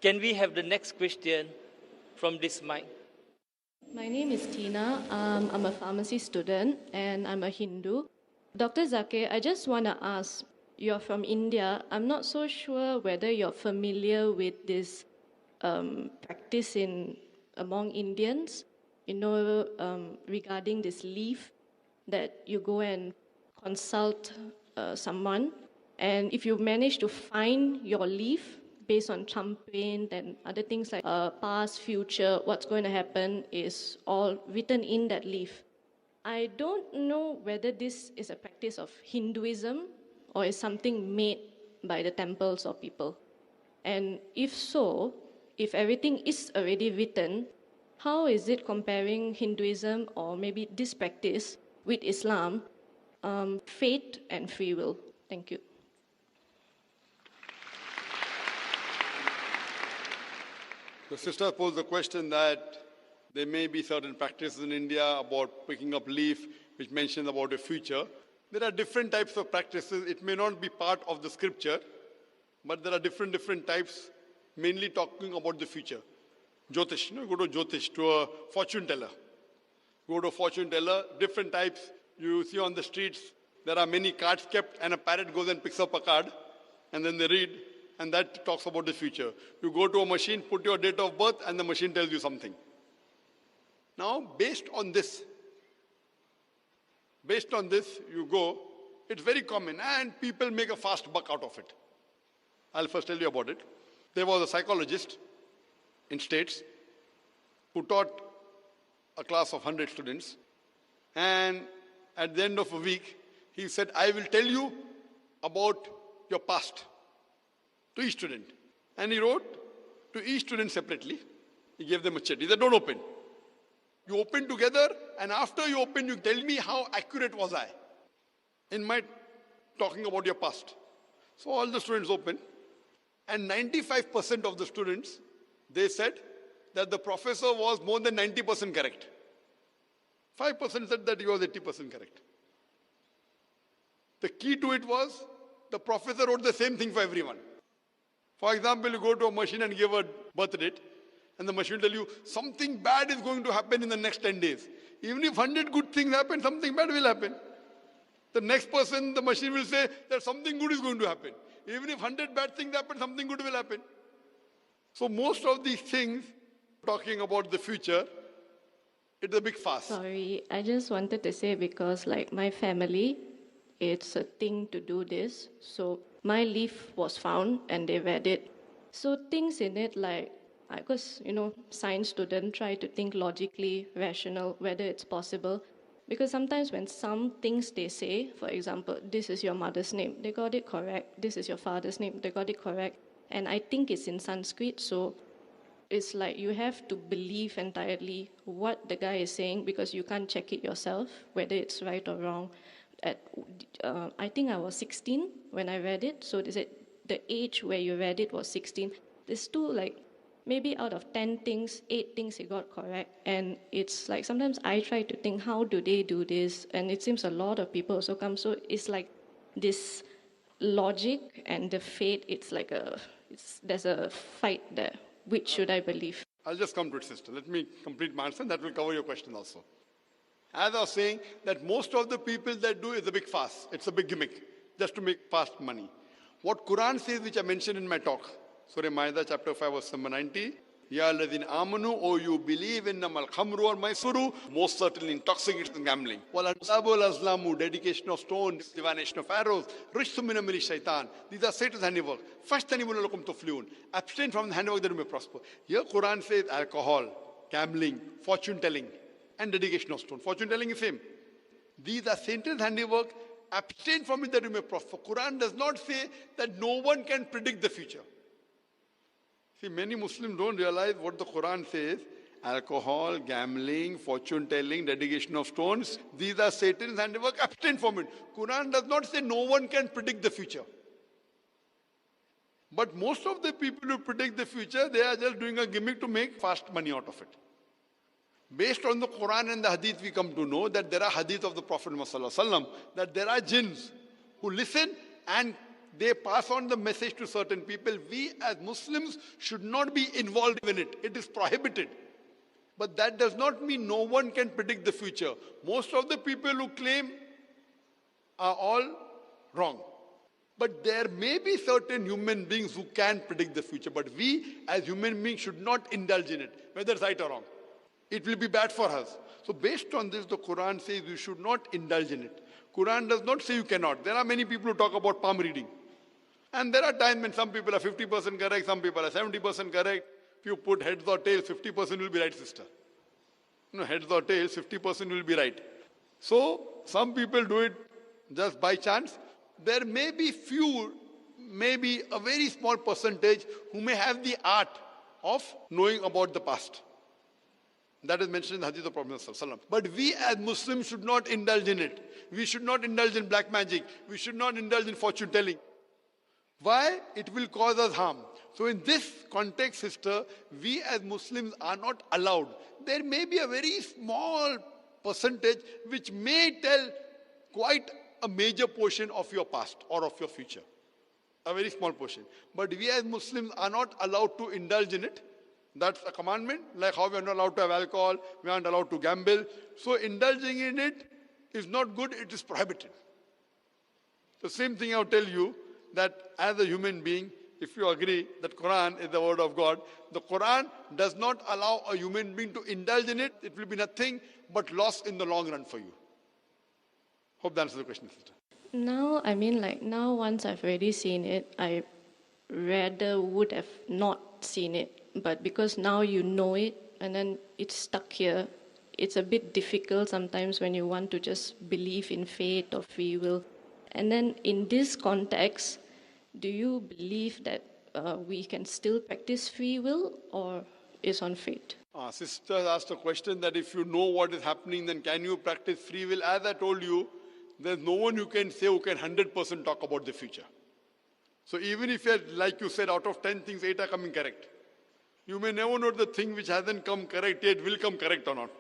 Can we have the next question from this mic? My name is Tina. I'm a pharmacy student and I'm a Hindu. Dr. Zakir, I just want to ask, you're from India. I'm not so sure whether you're familiar with this practice among Indians, regarding this leaf that you go and consult someone. And if you manage to find your leaf, based on campaign and other things like past, future, what's going to happen is all written in that leaf. I don't know whether this is a practice of Hinduism or is something made by the temples or people. And if so, if everything is already written, how is it comparing Hinduism or maybe this practice with Islam, fate and free will? Thank you. The sister posed the question that there may be certain practices in India about picking up leaf, which mentions about the future. There are different types of practices. It may not be part of the scripture, but there are different types, mainly talking about the future. Jyotish, go to Jyotish, to a fortune teller. Go to a fortune teller, different types. You see on the streets, there are many cards kept, and a parrot goes and picks up a card, and then they read, and that talks about the future. You go to a machine, put your date of birth, and the machine tells you something. Now, based on this, you go, it's very common, and people make a fast buck out of it. I'll first tell you about it. There was a psychologist in States who taught a class of 100 students, and at the end of a week, he said, I will tell you about your past to each student. And he wrote to each student separately. He gave them a chit. He said, don't open. You open together, and after you open, you tell me how accurate was I in my talking about your past. So all the students opened, and 95% of the students, they said that the professor was more than 90% correct. 5% said that he was 80% correct. The key to it was the professor wrote the same thing for everyone. For example, you go to a machine and give a birth date, and the machine will tell you something bad is going to happen in the next 10 days. Even if 100 good things happen, something bad will happen. The next person, the machine will say that something good is going to happen. Even if 100 bad things happen, something good will happen. So most of these things, talking about the future, it's a big fuss. Sorry, I just wanted to say because like my family, it's a thing to do this. So my leaf was found and they read it. So things in it like, because, science student try to think logically, rational, whether it's possible. Because sometimes when some things they say, for example, this is your mother's name, they got it correct. This is your father's name, they got it correct. And I think it's in Sanskrit, so it's like you have to believe entirely what the guy is saying because you can't check it yourself, whether it's right or wrong. I think I was 16 when I read it, so they said the age where you read it was 16. There's two, maybe out of 10 things, 8 things he got correct. And it's like sometimes I try to think, how do they do this? And it seems a lot of people also come. So it's like this logic and the fate, there's a fight there. Which should I believe? I'll just come to it, sister. Let me complete my answer. That will cover your question also. As I was saying, that most of the people that do is a big fuss. It's a big gimmick, just to make fast money. What Quran says, which I mentioned in my talk, Surah Ma'idah, chapter 5, verse number 90, Ya alladhina amanu, O you believe in namal khamru or maisuru, most certainly intoxicates and gambling. Wal ansabu wal azlamu, dedication of stones, divination of arrows, rishtu min amali shaitan. These are Satan's handiwork. Fashtanibu lakum tuflihun. Abstain from the handiwork that you may prosper. Here Quran says alcohol, gambling, fortune telling, and dedication of stone. Fortune telling is same. These are Satan's handiwork. Abstain from it that you may prosper. Quran does not say that no one can predict the future. See, many Muslims don't realize what the Quran says. Alcohol, gambling, fortune telling, dedication of stones. These are Satan's handiwork. Abstain from it. Quran does not say no one can predict the future. But most of the people who predict the future, they are just doing a gimmick to make fast money out of it. Based on the Quran and the Hadith, we come to know that there are Hadith of the Prophet Muhammad that there are jinns who listen and they pass on the message to certain people. We as Muslims should not be involved in it. It is prohibited. But that does not mean no one can predict the future. Most of the people who claim are all wrong. But there may be certain human beings who can predict the future. But we as human beings should not indulge in it, whether it's right or wrong. It will be bad for us. So based on this, the Quran says you should not indulge in it. Quran does not say you cannot. There are many people who talk about palm reading. And there are times when some people are 50% correct, some people are 70% correct. If you put heads or tails, 50% will be right, sister. No, heads or tails, 50% will be right. So some people do it just by chance. There may be few, maybe a very small percentage who may have the art of knowing about the past. That is mentioned in the Hadith of Prophet ﷺ. But we as Muslims should not indulge in it. We should not indulge in black magic. We should not indulge in fortune telling. Why? It will cause us harm. So in this context, sister, we as Muslims are not allowed. There may be a very small percentage which may tell quite a major portion of your past or of your future. A very small portion. But we as Muslims are not allowed to indulge in it. That's a commandment, like how we are not allowed to have alcohol, we aren't allowed to gamble. So indulging in it is not good, it is prohibited. The same thing I'll tell you, that as a human being, if you agree that Quran is the word of God, the Quran does not allow a human being to indulge in it. It will be nothing but loss in the long run for you. Hope that answers the question, sister. Now, now once I've already seen it, I rather would have not seen it. But because now you know it and then it's stuck here, it's a bit difficult sometimes when you want to just believe in fate or free will. And then in this context, do you believe that we can still practice free will or is on fate? Sister asked a question that if you know what is happening, then can you practice free will? As I told you, there's no one you can say who can 100% talk about the future. So even if you're, like you said, out of 10 things, 8 are coming correct. You may never know the thing which hasn't come correct yet will come correct or not.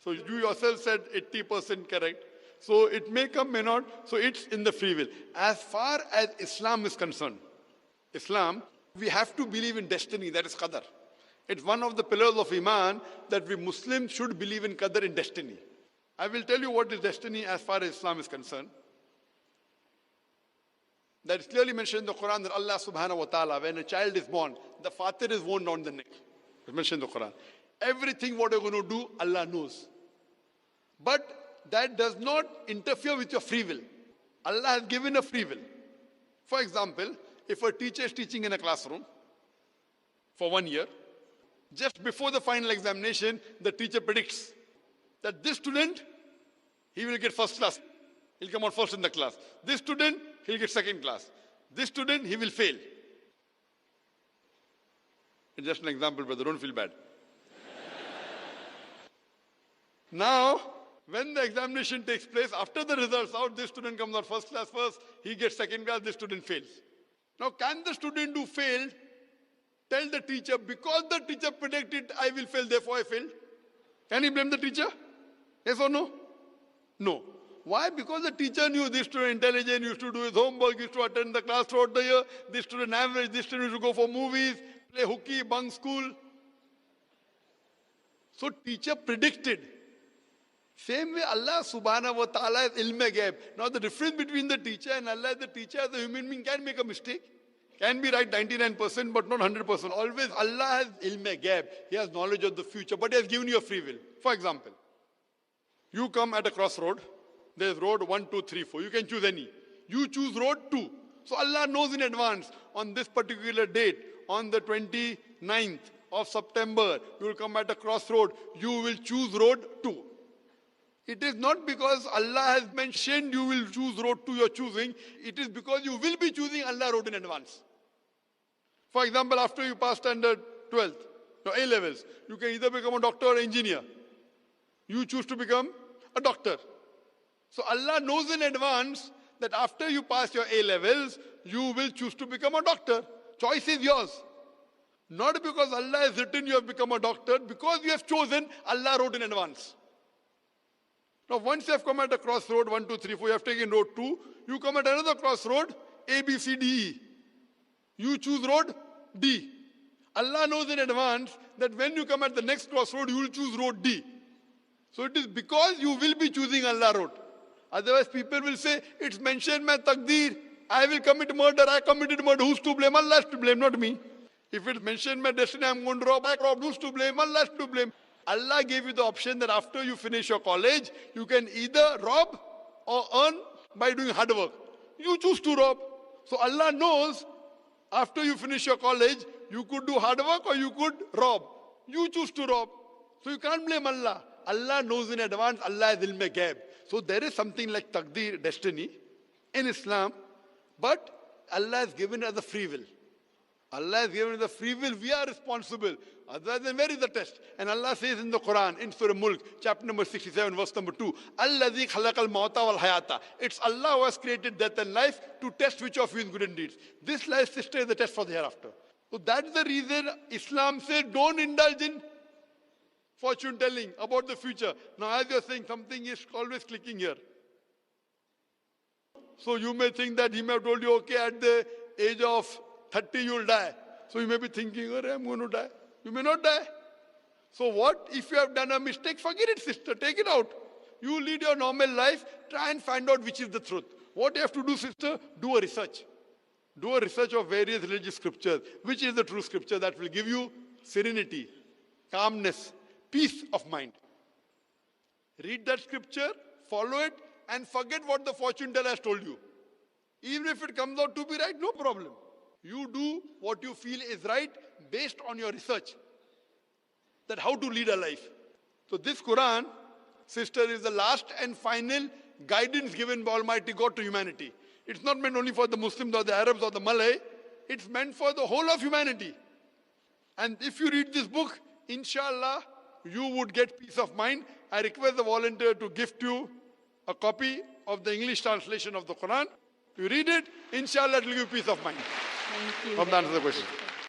So you yourself said 80% correct. So it may come, may not. So it's in the free will. As far as Islam is concerned, Islam, we have to believe in destiny, that is qadar. It's one of the pillars of Iman that we Muslims should believe in qadar, in destiny. I will tell you what is destiny as far as Islam is concerned. That is clearly mentioned in the Quran that Allah subhanahu wa ta'ala, when a child is born, the father is worn down the neck. It's mentioned in the Quran. Everything what you're going to do, Allah knows. But that does not interfere with your free will. Allah has given a free will. For example, if a teacher is teaching in a classroom for 1 year, just before the final examination, the teacher predicts that this student, he will get first class. He'll come out first in the class. This student, he'll get second class. This student, he will fail. It's just an example, brother. Don't feel bad. Now, when the examination takes place, after the results out, this student comes out first class first, he gets second class, this student fails. Now, can the student who failed tell the teacher, because the teacher predicted I will fail, therefore I failed? Can he blame the teacher? Yes or no? No. Why? Because the teacher knew this student intelligent, used to do his homework, used to attend the class throughout the year, this student average, this student used to go for movies, play hooky, bunk school. So teacher predicted. Same way Allah subhanahu wa ta'ala is ilm ghaib. Now the difference between the teacher and Allah is the teacher as a human being can make a mistake. Can be right 99% but not 100%. Always Allah has ilm ghaib. He has knowledge of the future, but He has given you a free will. For example, you come at a crossroad. There's road 1, 2, 3, 4. You can choose any. You choose road 2. So Allah knows in advance, on this particular date, on the 29th of September, you will come at a crossroad. You will choose road 2. It is not because Allah has mentioned you will choose road 2 you're choosing. It is because you will be choosing Allah road in advance. For example, after you pass standard 12th, your A levels, you can either become a doctor or engineer. You choose to become a doctor. So Allah knows in advance that after you pass your A levels, you will choose to become a doctor. Choice is yours. Not because Allah has written you have become a doctor, because you have chosen, Allah wrote in advance. Now, once you have come at a crossroad, 1, 2, 3, 4, you have taken road 2, you come at another crossroad, A, B, C, D, E. You choose road D. Allah knows in advance that when you come at the next crossroad, you will choose road D. So it is because you will be choosing Allah road. Otherwise, people will say, it's mentioned my taqdeer. I will commit murder, I committed murder. Who's to blame? Allah is to blame, not me. If it's mentioned my destiny, I'm going to rob, I robbed. Who's to blame? Allah is to blame. Allah gave you the option that after you finish your college, you can either rob or earn by doing hard work. You choose to rob. So Allah knows after you finish your college, you could do hard work or you could rob. You choose to rob. So you can't blame Allah. Allah knows in advance, Allah is ilm ghaib. So there is something like taqdeer, destiny, in Islam, but Allah has given us a free will. Allah has given us a free will, we are responsible. Otherwise, then where is the test? And Allah says in the Quran, in Surah Mulk, chapter number 67, verse number 2, Alladhi khalaqal mauta wal hayata. It's Allah who has created death and life to test which of you is good deeds. This life, sister, is the test for the hereafter. So that's the reason Islam says don't indulge in fortune telling about the future. Now, as you're saying, something is always clicking here. So you may think that he may have told you, okay, at the age of 30 you'll die. So you may be thinking, oh, I'm going to die. You may not die. So what if you have done a mistake? Forget it, sister. Take it out. You lead your normal life. Try and find out which is the truth. What you have to do, sister? Do a research. Do a research of various religious scriptures. Which is the true scripture that will give you serenity, calmness, peace of mind. Read that scripture, follow it, and forget what the fortune teller has told you. Even if it comes out to be right, no problem. You do what you feel is right based on your research. That how to lead a life. So this Quran, sister, is the last and final guidance given by Almighty God to humanity. It's not meant only for the Muslims or the Arabs or the Malay. It's meant for the whole of humanity. And if you read this book, inshallah, you would get peace of mind. I request the volunteer to gift you a copy of the English translation of the Quran. You read it, inshallah, it will give you peace of mind. Thank you. Hope that answers the question.